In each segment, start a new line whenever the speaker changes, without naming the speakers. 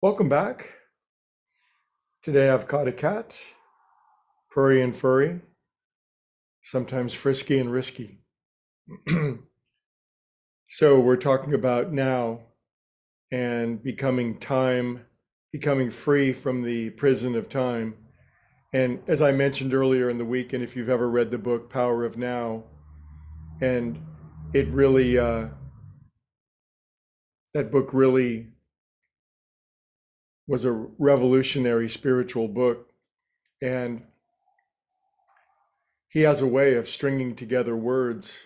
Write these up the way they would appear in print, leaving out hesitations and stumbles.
Welcome back. Today I've caught a cat, purry and furry, sometimes frisky and risky. So we're talking about now and becoming free from the prison of time. And as I mentioned earlier in the week, and if you've ever read the book Power of Now, and it really, that book really was a revolutionary spiritual book. And he has a way of stringing together words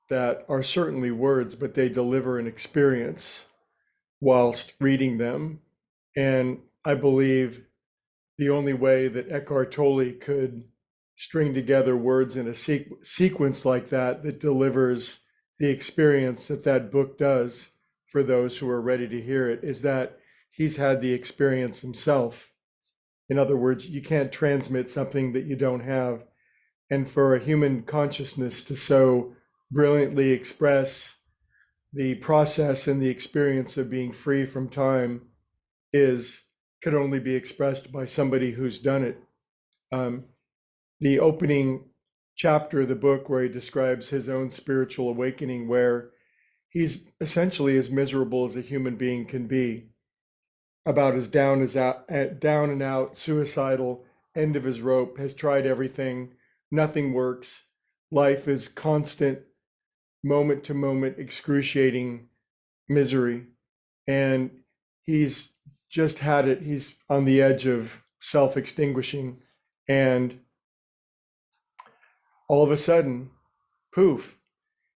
that are certainly words, but they deliver an experience whilst reading them. And I believe the only way that Eckhart Tolle could string together words in a sequence like that delivers the experience that that book does for those who are ready to hear it is that he's had the experience himself. In other words, you can't transmit something that you don't have. And for a human consciousness to so brilliantly express the process and the experience of being free from time could only be expressed by somebody who's done it. The opening chapter of the book where he describes his own spiritual awakening, where he's essentially as miserable as a human being can be, about as down and out, suicidal, end of his rope, has tried everything, nothing works. Life is constant, moment to moment, excruciating misery. And he's just had it. He's on the edge of self-extinguishing. And all of a sudden, poof,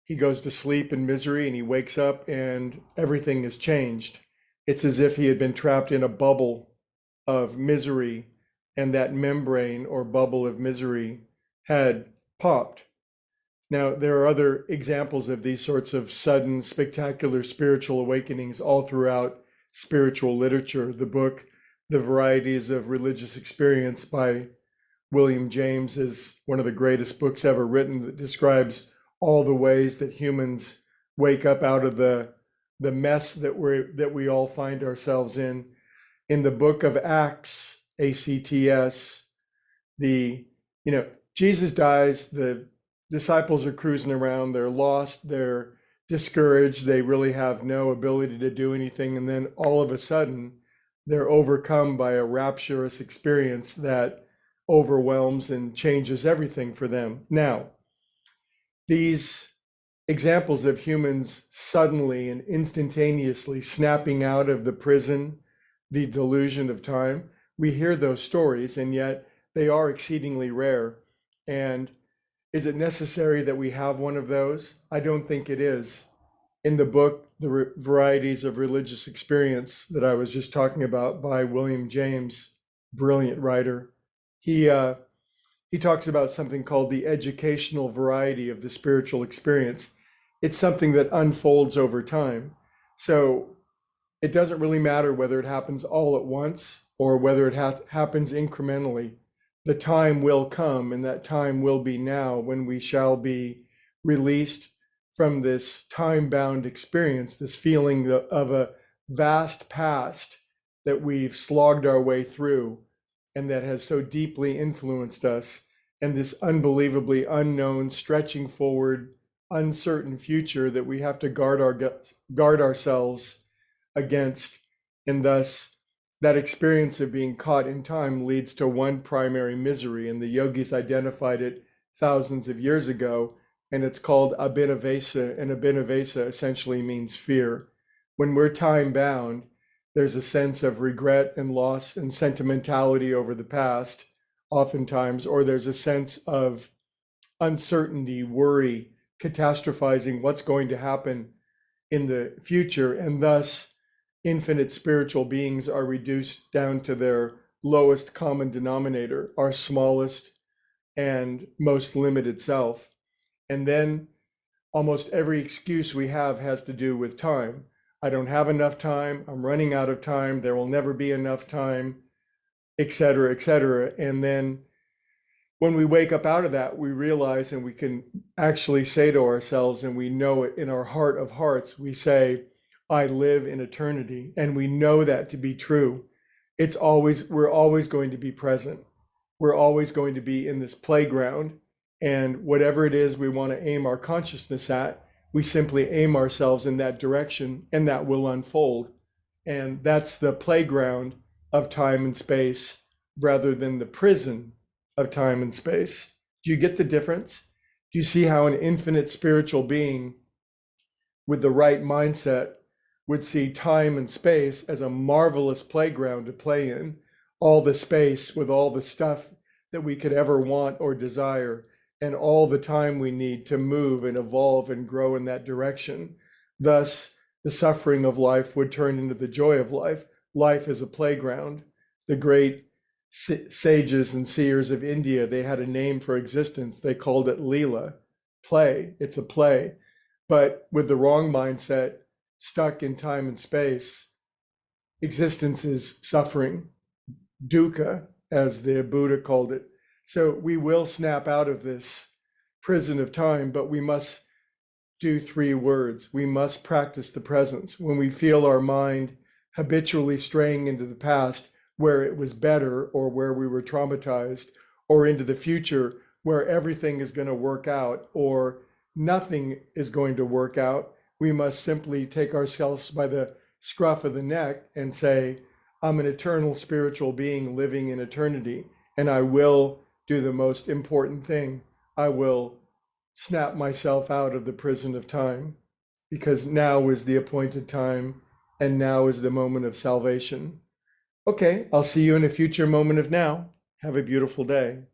he goes to sleep in misery and he wakes up and everything has changed. It's as if he had been trapped in a bubble of misery, and that membrane or bubble of misery had popped. Now, there are other examples of these sorts of sudden, spectacular spiritual awakenings all throughout spiritual literature. The book, The Varieties of Religious Experience by William James, is one of the greatest books ever written that describes all the ways that humans wake up out of the mess that we all find ourselves in. In the book of Acts, ACTS, Jesus dies, the disciples are cruising around, they're lost, they're discouraged, they really have no ability to do anything, and then all of a sudden they're overcome by a rapturous experience that overwhelms and changes everything for them. Now, these examples of humans suddenly and instantaneously snapping out of the prison, the delusion of time, we hear those stories, and yet they are exceedingly rare. And is it necessary that we have one of those? I don't think it is. In the book, The Varieties of Religious Experience, that I was just talking about by William James, brilliant writer, he talks about something called the educational variety of the spiritual experience. It's something that unfolds over time. So it doesn't really matter whether it happens all at once or whether it happens incrementally. The time will come, and that time will be now, when we shall be released from this time-bound experience, this feeling of a vast past that we've slogged our way through and that has so deeply influenced us, and this unbelievably unknown, stretching forward, uncertain future that we have to guard ourselves against. And thus that experience of being caught in time leads to one primary misery, and the yogis identified it thousands of years ago, and it's called abhinavesa, and abhinavesa essentially means fear. When we're time bound, there's a sense of regret and loss and sentimentality over the past, oftentimes, or there's a sense of uncertainty, worry, catastrophizing what's going to happen in the future, and thus infinite spiritual beings are reduced down to their lowest common denominator, our smallest and most limited self. And then almost every excuse we have has to do with time. I don't have enough time, I'm running out of time, there will never be enough time, etc., etc. And then when we wake up out of that, we realize, and we can actually say to ourselves, and we know it in our heart of hearts, we say, I live in eternity, and we know that to be true. We're always going to be present. We're always going to be in this playground, and whatever it is we want to aim our consciousness at, we simply aim ourselves in that direction, and that will unfold. And that's the playground of time and space rather than the prison of time and space. Do you get the difference? Do you see how an infinite spiritual being with the right mindset would see time and space as a marvelous playground to play in, all the space with all the stuff that we could ever want or desire, and all the time we need to move and evolve and grow in that direction. Thus, the suffering of life would turn into the joy of life. Life is a playground. The great sages and seers of India, they had a name for existence. They called it Leela, play. It's a play. But with the wrong mindset, stuck in time and space, existence is suffering, dukkha, as the Buddha called it. So we will snap out of this prison of time, but we must do 3 words. We must practice the presence. When we feel our mind habitually straying into the past where it was better or where we were traumatized, or into the future where everything is going to work out or nothing is going to work out, we must simply take ourselves by the scruff of the neck and say, I'm an eternal spiritual being living in eternity, and I will do the most important thing. I will snap myself out of the prison of time, because now is the appointed time, and now is the moment of salvation. Okay, I'll see you in a future moment of now. Have a beautiful day.